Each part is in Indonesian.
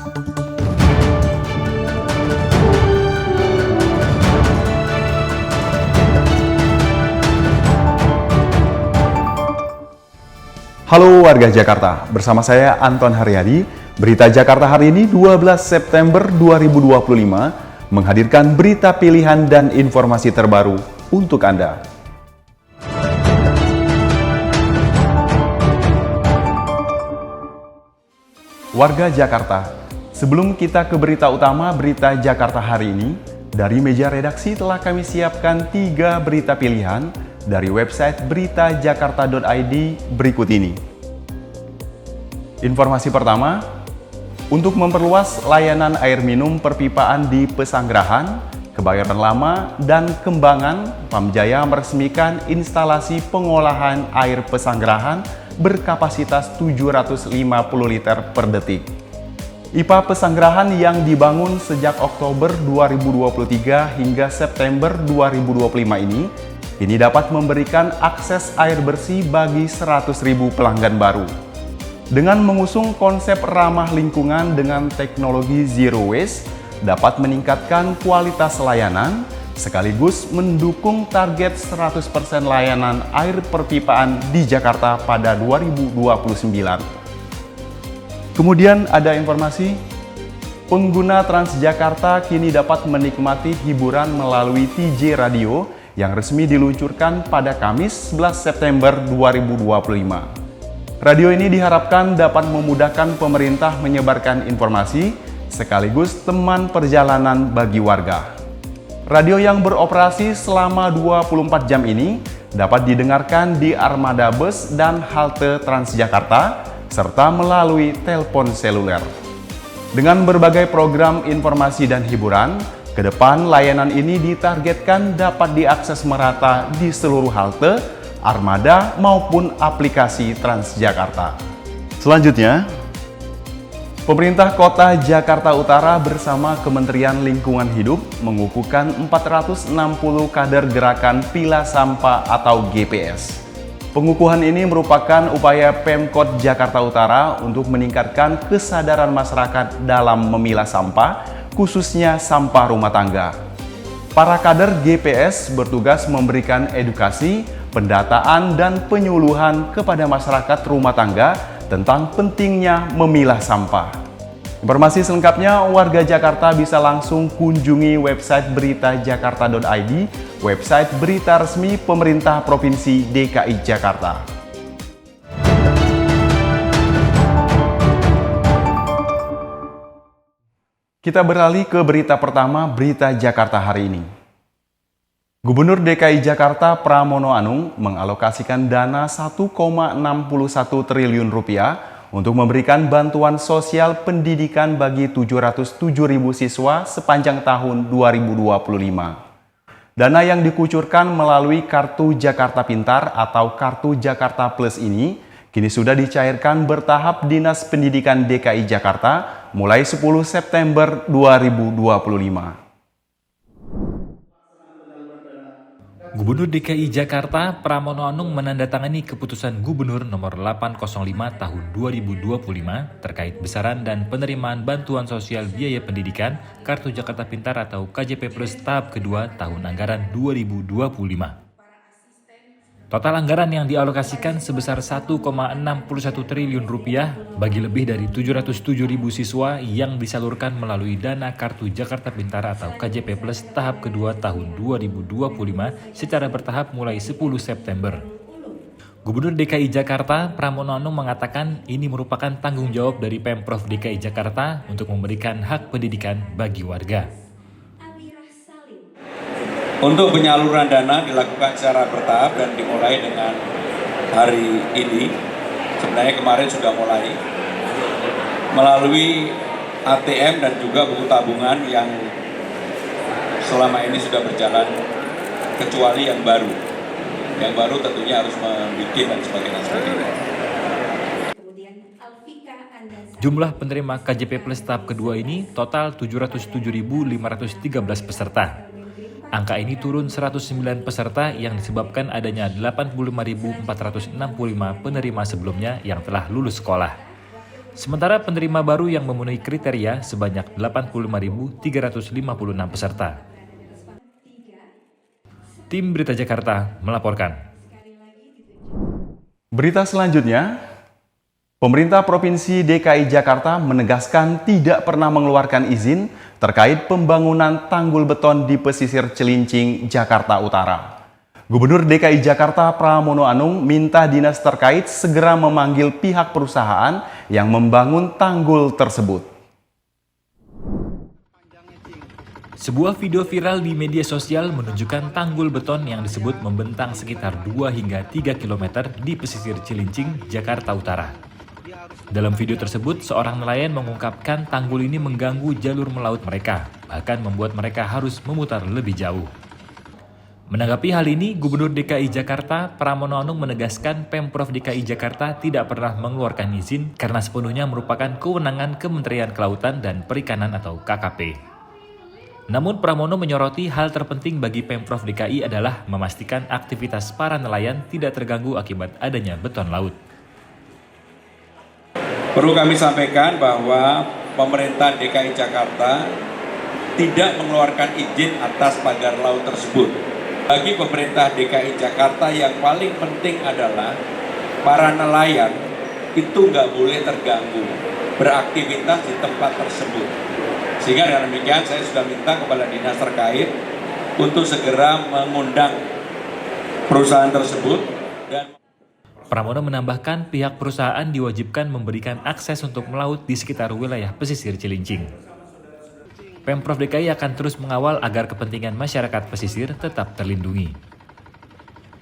Halo warga Jakarta, bersama saya Anton Haryadi. Berita Jakarta hari ini 12 September 2025 menghadirkan berita pilihan dan informasi terbaru untuk Anda. Warga Jakarta, sebelum kita ke berita utama berita Jakarta hari ini, dari meja redaksi telah kami siapkan 3 berita pilihan dari website beritajakarta.id berikut ini. Informasi pertama, untuk memperluas layanan air minum perpipaan di Pesanggerahan, Kebayoran Lama, dan Kembangan, Pamjaya meresmikan instalasi pengolahan air Pesanggerahan berkapasitas 750 liter per detik. IPA Pesanggerahan yang dibangun sejak Oktober 2023 hingga September 2025 ini dapat memberikan akses air bersih bagi 100.000 pelanggan baru. Dengan mengusung konsep ramah lingkungan dengan teknologi Zero Waste, dapat meningkatkan kualitas layanan, sekaligus mendukung target 100% layanan air perpipaan di Jakarta pada 2029. Kemudian ada informasi, pengguna Transjakarta kini dapat menikmati hiburan melalui TJ Radio yang resmi diluncurkan pada Kamis 11 September 2025. Radio ini diharapkan dapat memudahkan pemerintah menyebarkan informasi sekaligus teman perjalanan bagi warga. Radio yang beroperasi selama 24 jam ini dapat didengarkan di armada bus dan halte Transjakarta serta melalui telepon seluler. Dengan berbagai program informasi dan hiburan, ke depan, layanan ini ditargetkan dapat diakses merata di seluruh halte, armada, maupun aplikasi Transjakarta. Selanjutnya, pemerintah Kota Jakarta Utara bersama Kementerian Lingkungan Hidup mengukuhkan 460 kader gerakan Pilah Sampah atau GPS. Pengukuhan ini merupakan upaya Pemkot Jakarta Utara untuk meningkatkan kesadaran masyarakat dalam memilah sampah, khususnya sampah rumah tangga. Para kader GPS bertugas memberikan edukasi, pendataan, dan penyuluhan kepada masyarakat rumah tangga tentang pentingnya memilah sampah. Informasi selengkapnya warga Jakarta bisa langsung kunjungi website beritajakarta.id, website berita resmi pemerintah Provinsi DKI Jakarta. Kita beralih ke berita pertama, berita Jakarta hari ini. Gubernur DKI Jakarta Pramono Anung mengalokasikan dana 1,61 triliun rupiah untuk memberikan bantuan sosial pendidikan bagi 707.000 siswa sepanjang tahun 2025. Dana yang dikucurkan melalui Kartu Jakarta Pintar atau Kartu Jakarta Plus ini kini sudah dicairkan bertahap Dinas Pendidikan DKI Jakarta mulai 10 September 2025. Gubernur DKI Jakarta Pramono Anung menandatangani keputusan Gubernur nomor 805 tahun 2025 terkait besaran dan penerimaan bantuan sosial biaya pendidikan Kartu Jakarta Pintar atau KJP Plus tahap kedua tahun anggaran 2025. Total anggaran yang dialokasikan sebesar 1,61 triliun rupiah bagi lebih dari 707.000 siswa yang disalurkan melalui dana Kartu Jakarta Pintar atau KJP Plus tahap kedua tahun 2025 secara bertahap mulai 10 September. Gubernur DKI Jakarta Pramono Anung mengatakan ini merupakan tanggung jawab dari Pemprov DKI Jakarta untuk memberikan hak pendidikan bagi warga. Untuk penyaluran dana dilakukan secara bertahap dan dimulai dengan hari ini. Sebenarnya kemarin sudah mulai melalui ATM dan juga buku tabungan yang selama ini sudah berjalan, kecuali yang baru. Yang baru tentunya harus membuat dan sebagainya. Jumlah penerima KJP Plus tahap kedua ini total 707.513 peserta. Angka ini turun 109 peserta yang disebabkan adanya 85.465 penerima sebelumnya yang telah lulus sekolah. Sementara penerima baru yang memenuhi kriteria sebanyak 85.356 peserta. Tim Berita Jakarta melaporkan. Berita selanjutnya, pemerintah Provinsi DKI Jakarta menegaskan tidak pernah mengeluarkan izin terkait pembangunan tanggul beton di pesisir Cilincing, Jakarta Utara. Gubernur DKI Jakarta Pramono Anung minta dinas terkait segera memanggil pihak perusahaan yang membangun tanggul tersebut. Sebuah video viral di media sosial menunjukkan tanggul beton yang disebut membentang sekitar 2 hingga 3 km di pesisir Cilincing, Jakarta Utara. Dalam video tersebut, seorang nelayan mengungkapkan tanggul ini mengganggu jalur melaut mereka, bahkan membuat mereka harus memutar lebih jauh. Menanggapi hal ini, Gubernur DKI Jakarta Pramono Anung menegaskan Pemprov DKI Jakarta tidak pernah mengeluarkan izin karena sepenuhnya merupakan kewenangan Kementerian Kelautan dan Perikanan atau KKP. Namun Pramono menyoroti hal terpenting bagi Pemprov DKI adalah memastikan aktivitas para nelayan tidak terganggu akibat adanya beton laut. Perlu kami sampaikan bahwa pemerintah DKI Jakarta tidak mengeluarkan izin atas pagar laut tersebut. Bagi pemerintah DKI Jakarta yang paling penting adalah para nelayan itu nggak boleh terganggu beraktivitas di tempat tersebut. Sehingga dengan demikian saya sudah minta kepada dinas terkait untuk segera mengundang perusahaan tersebut. Dan Pramono menambahkan pihak perusahaan diwajibkan memberikan akses untuk melaut di sekitar wilayah pesisir Cilincing. Pemprov DKI akan terus mengawal agar kepentingan masyarakat pesisir tetap terlindungi.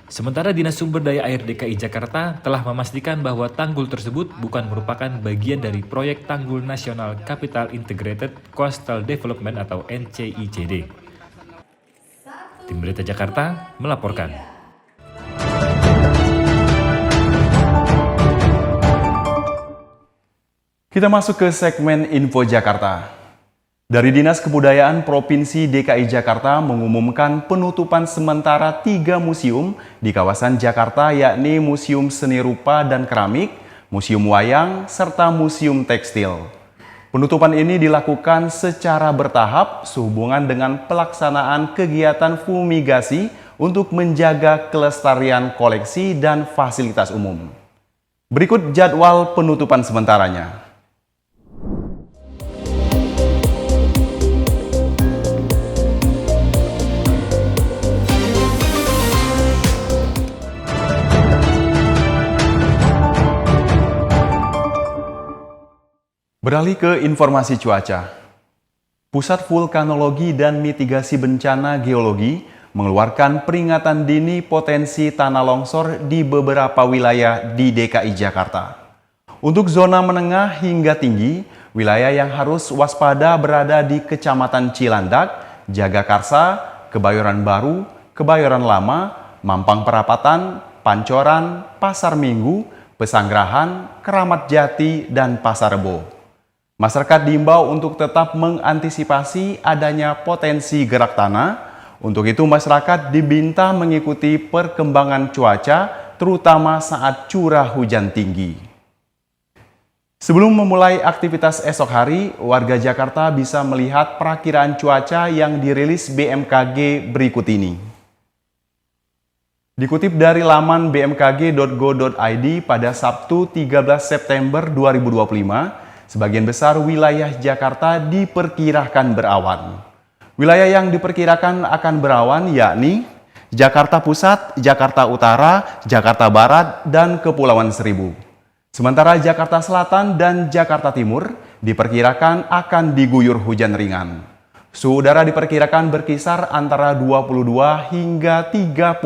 Sementara Dinas Sumber Daya Air DKI Jakarta telah memastikan bahwa tanggul tersebut bukan merupakan bagian dari proyek Tanggul Nasional Capital Integrated Coastal Development atau NCICD. Tim Berita Jakarta melaporkan. Kita masuk ke segmen Info Jakarta. Dari Dinas Kebudayaan Provinsi DKI Jakarta mengumumkan penutupan sementara 3 museum di kawasan Jakarta, yakni Museum Seni Rupa dan Keramik, Museum Wayang, serta Museum Tekstil. Penutupan ini dilakukan secara bertahap sehubungan dengan pelaksanaan kegiatan fumigasi untuk menjaga kelestarian koleksi dan fasilitas umum. Berikut jadwal penutupan sementaranya. Beralih ke informasi cuaca. Pusat Vulkanologi dan Mitigasi Bencana Geologi mengeluarkan peringatan dini potensi tanah longsor di beberapa wilayah di DKI Jakarta. Untuk zona menengah hingga tinggi, wilayah yang harus waspada berada di Kecamatan Cilandak, Jagakarsa, Kebayoran Baru, Kebayoran Lama, Mampang Perapatan, Pancoran, Pasar Minggu, Pesanggerahan, Keramat Jati, dan Pasar Rebo. Masyarakat diimbau untuk tetap mengantisipasi adanya potensi gerak tanah. Untuk itu masyarakat diminta mengikuti perkembangan cuaca, terutama saat curah hujan tinggi. Sebelum memulai aktivitas esok hari, warga Jakarta bisa melihat perakiraan cuaca yang dirilis BMKG berikut ini. Dikutip dari laman bmkg.go.id pada Sabtu 13 September 2025, sebagian besar wilayah Jakarta diperkirakan berawan. Wilayah yang diperkirakan akan berawan yakni Jakarta Pusat, Jakarta Utara, Jakarta Barat, dan Kepulauan Seribu. Sementara Jakarta Selatan dan Jakarta Timur diperkirakan akan diguyur hujan ringan. Suhu udara diperkirakan berkisar antara 22 hingga 31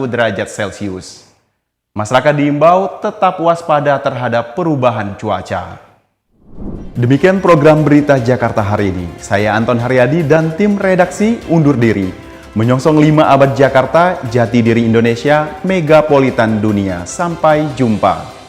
derajat Celcius. Masyarakat diimbau tetap waspada terhadap perubahan cuaca. Demikian program Berita Jakarta hari ini. Saya Anton Haryadi dan tim redaksi undur diri. Menyongsong 5 abad Jakarta, jati diri Indonesia, megapolitan dunia. Sampai jumpa.